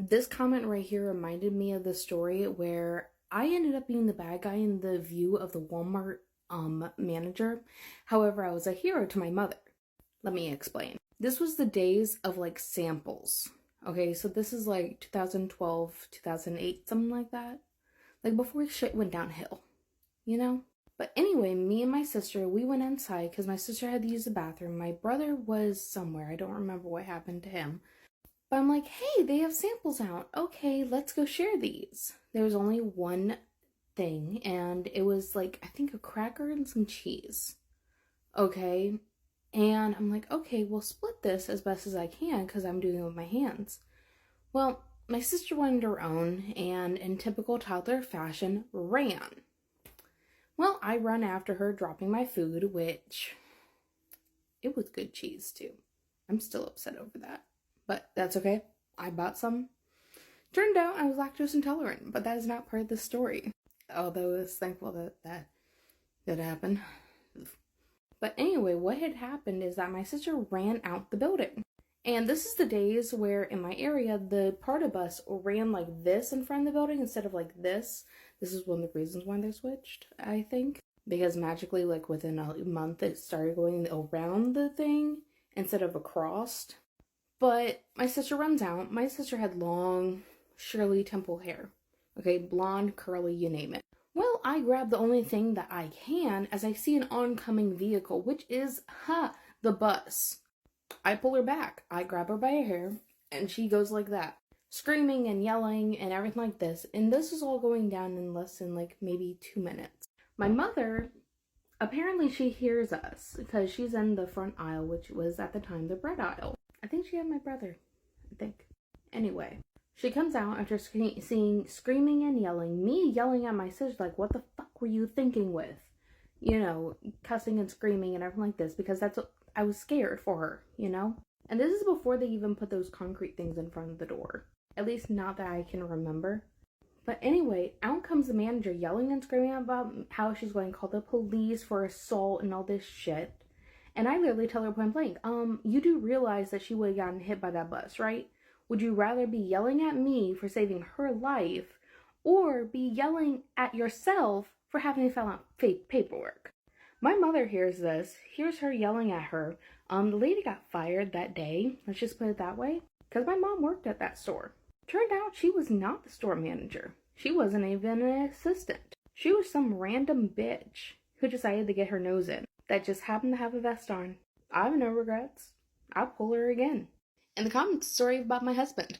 This comment right here reminded me of the story where I ended up being the bad guy in the view of the Walmart manager. However, I was a hero to my mother. Let me explain. This was the days of like samples. Okay, so this is like 2012, 2008, something like that. Like before shit went downhill, you know? But anyway, me and my sister, we went inside because my sister had to use the bathroom. My brother was somewhere. I don't remember what happened to him. But I'm like, hey, they have samples out. Okay, let's go share these. There was only one thing, and it was like, I think a cracker and some cheese. Okay, and I'm like, okay, we'll split this as best as I can because I'm doing it with my hands. Well, my sister wanted her own, and in typical toddler fashion, ran. Well, I run after her, dropping my food, which it was good cheese too. I'm still upset over that, but that's okay. I bought some. Turned out I was lactose intolerant, but that is not part of the story. Although I was thankful that happened. But anyway, what had happened is that my sister ran out the building. And this is the days where in my area, the Parta bus ran like this in front of the building instead of like this. This is one of the reasons why they switched, I think. Because magically, like within a month, it started going around the thing instead of across. But my sister runs out. My sister had long Shirley Temple hair. Okay, blonde, curly, you name it. Well, I grab the only thing that I can as I see an oncoming vehicle, which is, the bus. I pull her back. I grab her by her hair, and she goes like that, screaming and yelling and everything like this. And this is all going down in less than like maybe 2 minutes. My mother, apparently she hears us because she's in the front aisle, which was at the time the bread aisle. I think she had my brother, I think. Anyway, she comes out after seeing screaming and yelling, me yelling at my sister like, what the fuck were you thinking with? You know, cussing and screaming and everything like this, because that's what I was scared for her, you know? And this is before they even put those concrete things in front of the door. At least not that I can remember. But anyway, out comes the manager yelling and screaming about how she's going to call the police for assault and all this shit. And I literally tell her point blank, you do realize that she would have gotten hit by that bus, right? Would you rather be yelling at me for saving her life or be yelling at yourself for having to fill out fake paperwork? My mother hears this, hears her yelling at her. The lady got fired that day, let's just put it that way, because my mom worked at that store. Turned out she was not the store manager. She wasn't even an assistant. She was some random bitch who decided to get her nose in that just happened to have a vest on. I have no regrets. I'll pull her again. And the comment story about my husband.